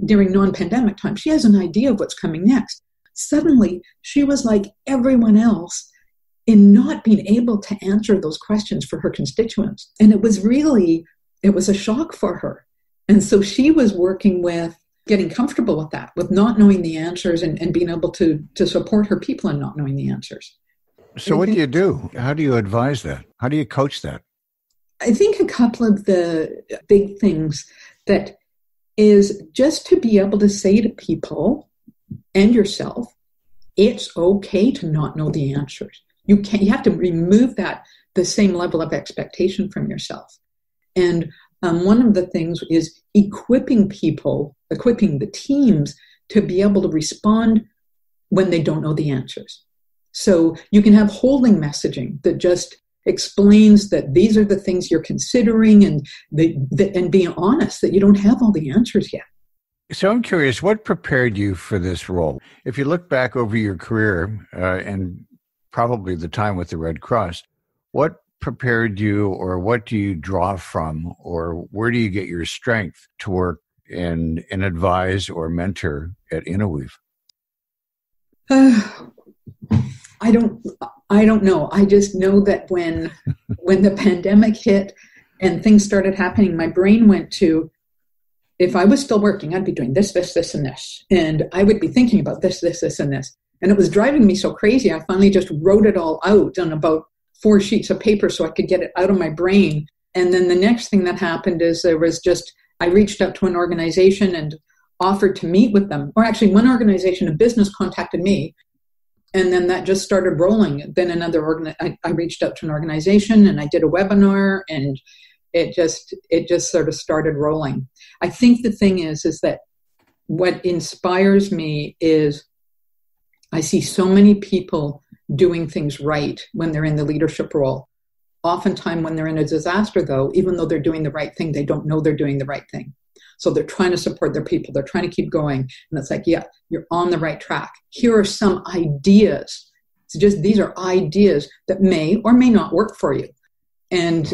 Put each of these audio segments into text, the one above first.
during non-pandemic time, she has an idea of what's coming next. Suddenly, she was like everyone else in not being able to answer those questions for her constituents. And it was a shock for her. And so she was working with getting comfortable with that, with not knowing the answers and being able to support her people in not knowing the answers. So what do you do? How do you advise that? How do you coach that? I think a couple of the big things that is just to be able to say to people and yourself, it's okay to not know the answers. You have to remove the same level of expectation from yourself. And one of the things is equipping the teams to be able to respond when they don't know the answers. So you can have holding messaging that just explains that these are the things you're considering and being honest that you don't have all the answers yet. So I'm curious, what prepared you for this role? If you look back over your career and probably the time with the Red Cross, what prepared you, or what do you draw from, or where do you get your strength to work and advise or mentor at Innoweave? I don't know. I just know that when the pandemic hit and things started happening, my brain went to, if I was still working, I'd be doing this, this, this, and this. And I would be thinking about this, this, this, and this. And it was driving me so crazy. I finally just wrote it all out on about 4 sheets of paper so I could get it out of my brain. And then the next thing that happened is I reached out to an organization and offered to meet with them. Or actually, one organization, a business, contacted me. And then that just started rolling. Then I reached out to an organization and I did a webinar, and it just sort of started rolling. I think the thing is that what inspires me is I see so many people doing things right when they're in the leadership role. Oftentimes when they're in a disaster, though, even though they're doing the right thing, they don't know they're doing the right thing. So they're trying to support their people. They're trying to keep going. And it's like, yeah, you're on the right track. Here are some ideas. These are ideas that may or may not work for you. And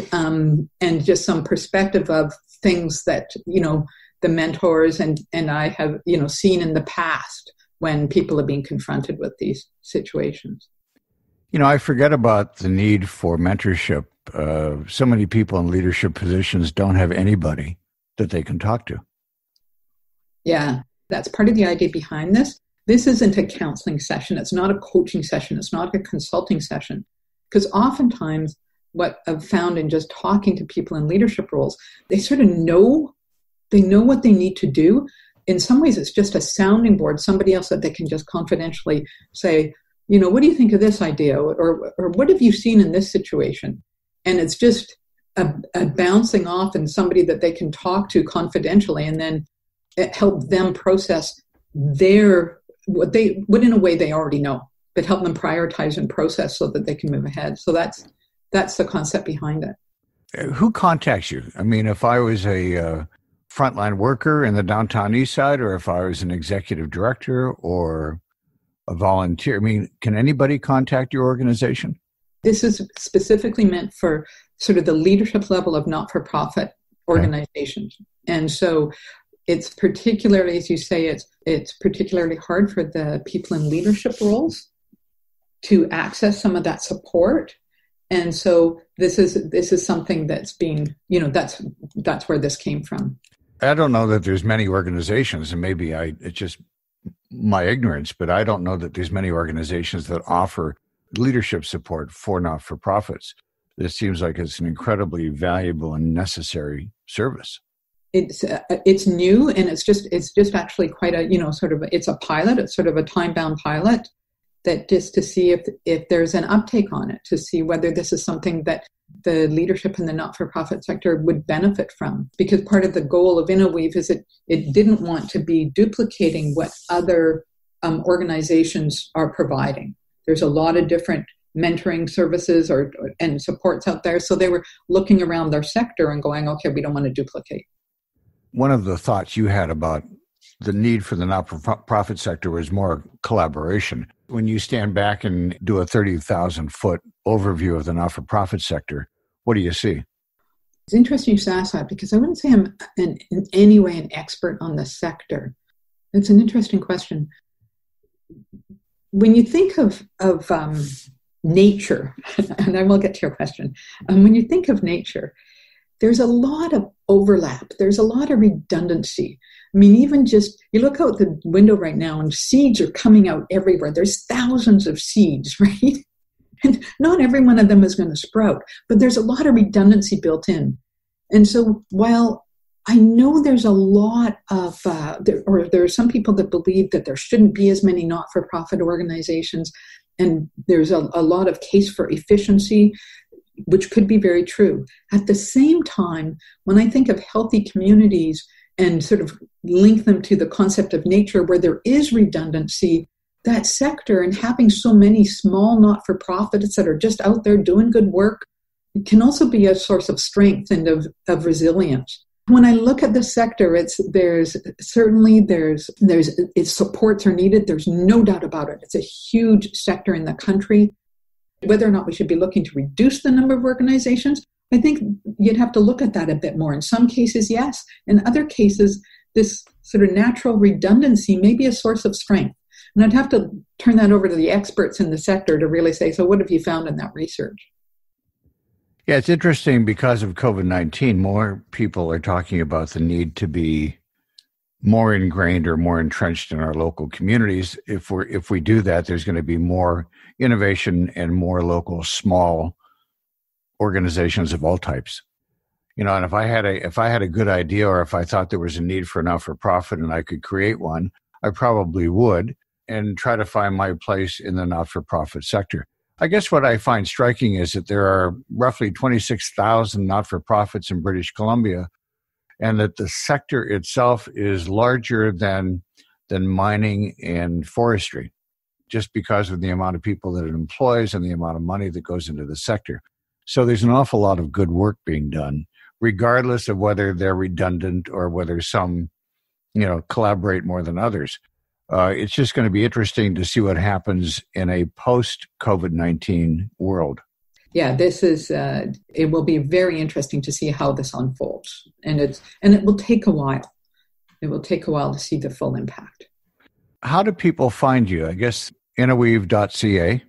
just some perspective of things that, the mentors and I have, seen in the past when people are being confronted with these situations. I forget about the need for mentorship. So many people in leadership positions don't have anybody that they can talk to. Yeah, that's part of the idea behind this. This isn't a counseling session. It's not a coaching session. It's not a consulting session. Because oftentimes what I've found in just talking to people in leadership roles, they sort of know what they need to do. In some ways, it's just a sounding board, somebody else that they can just confidentially say, what do you think of this idea? Or what have you seen in this situation? And it's just a bouncing off and somebody that they can talk to confidentially, and then it help them process what in a way they already know, but help them prioritize and process so that they can move ahead. So that's the concept behind it. Who contacts you? I mean, if I was a frontline worker in the downtown east side, or if I was an executive director or a volunteer, I mean, can anybody contact your organization? This is specifically meant for sort of the leadership level of not-for-profit organizations. Okay. And so it's particularly, as you say, it's particularly hard for the people in leadership roles to access some of that support. And so this is something that's being, that's where this came from. I don't know that there's many organizations, and maybe it's just my ignorance, but I don't know that there's many organizations that offer leadership support for not-for-profits. This seems like it's an incredibly valuable and necessary service. It's new, and it's just actually quite a, it's a pilot. It's sort of a time-bound pilot that just to see if there's an uptake on it, to see whether this is something that the leadership in the not-for-profit sector would benefit from. Because part of the goal of Innoweave is it didn't want to be duplicating what other organizations are providing. There's a lot of different mentoring services and supports out there. So they were looking around their sector and going, okay, we don't want to duplicate. One of the thoughts you had about the need for the not-for-profit sector was more collaboration. When you stand back and do a 30,000-foot overview of the not-for-profit sector, what do you see? It's interesting you ask that because I wouldn't say I'm in any way an expert on the sector. It's an interesting question. When you think of nature, and I will get to your question, when you think of nature, there's a lot of overlap. There's a lot of redundancy. I mean, even just, you look out the window right now and seeds are coming out everywhere. There's thousands of seeds, right? And not every one of them is going to sprout, but there's a lot of redundancy built in. And so while I know there's a lot of, there are some people that believe that there shouldn't be as many not-for-profit organizations, and there's a lot of case for efficiency, which could be very true. At the same time, when I think of healthy communities and sort of link them to the concept of nature where there is redundancy, that sector and having so many small not-for-profits that are just out there doing good work can also be a source of strength and of resilience. When I look at the sector, its supports are needed. There's no doubt about it. It's a huge sector in the country. Whether or not we should be looking to reduce the number of organizations, I think you'd have to look at that a bit more. In some cases, yes. In other cases, this sort of natural redundancy may be a source of strength. And I'd have to turn that over to the experts in the sector to really say, so what have you found in that research? Yeah, it's interesting because of COVID-19, more people are talking about the need to be more ingrained or more entrenched in our local communities. If we do that, there's going to be more innovation and more local small organizations of all types. You know, and if I had a good idea, or if I thought there was a need for a not-for-profit and I could create one, I probably would, and try to find my place in the not-for-profit sector. I guess what I find striking is that there are roughly 26,000 not-for-profits in British Columbia, and that the sector itself is larger than mining and forestry, just because of the amount of people that it employs and the amount of money that goes into the sector. So there's an awful lot of good work being done, regardless of whether they're redundant or whether some, collaborate more than others. It's just going to be interesting to see what happens in a post-COVID-19 world. Yeah, it will be very interesting to see how this unfolds. And it will take a while. It will take a while to see the full impact. How do people find you? I guess Innoweave.ca.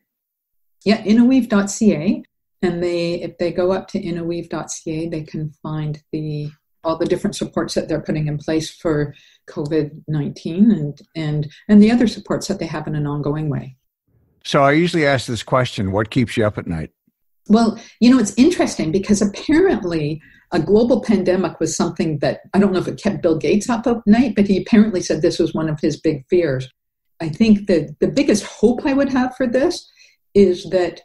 Yeah, Innoweave.ca. And if they go up to Innoweave.ca, they can find all the different supports that they're putting in place for COVID-19 and the other supports that they have in an ongoing way. So I usually ask this question, what keeps you up at night? Well, it's interesting because apparently a global pandemic was something that, I don't know if it kept Bill Gates up at night, but he apparently said this was one of his big fears. I think that the biggest hope I would have for this is that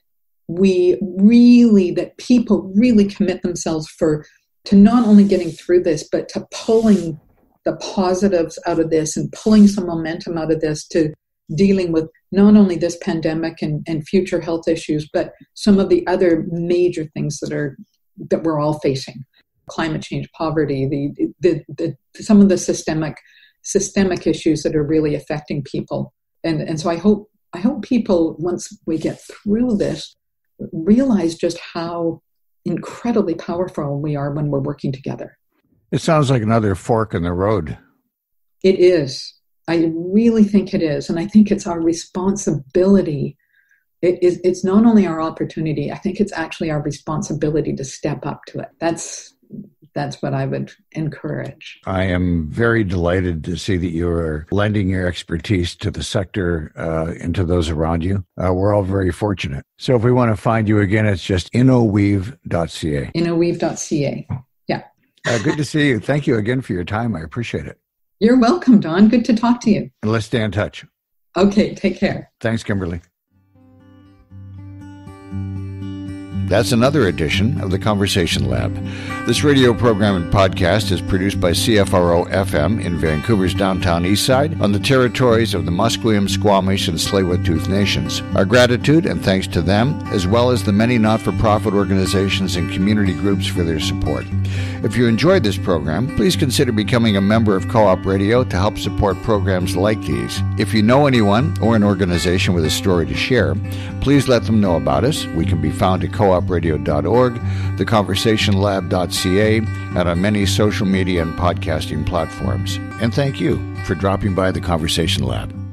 people really commit themselves to not only getting through this, but to pulling the positives out of this and pulling some momentum out of this to dealing with not only this pandemic and future health issues, but some of the other major things that we're all facing. Climate change, poverty, some of the systemic issues that are really affecting people. And so I hope people, once we get through this, realize just how incredibly powerful we are when we're working together. It sounds like another fork in the road. It is. I really think it is. And I think it's our responsibility. It's not only our opportunity, I think it's actually our responsibility to step up to it. That's what I would encourage. I am very delighted to see that you are lending your expertise to the sector and to those around you. We're all very fortunate. So if we want to find you again, it's just Innoweave.ca. Innoweave.ca. Yeah. Good to see you. Thank you again for your time. I appreciate it. You're welcome, Don. Good to talk to you. And let's stay in touch. Okay, take care. Thanks, Kimberly. That's another edition of the Conversation Lab. This radio program and podcast is produced by CFRO FM in Vancouver's downtown east side on the territories of the Musqueam, Squamish, and Tsleil-Waututh nations. Our gratitude and thanks to them, as well as the many not-for-profit organizations and community groups for their support. If you enjoyed this program, please consider becoming a member of Coopradio to help support programs like these. If you know anyone or an organization with a story to share, please let them know about us. We can be found at coopradio.org, theconversationlab.ca, and on many social media and podcasting platforms. And thank you for dropping by the Conversation Lab.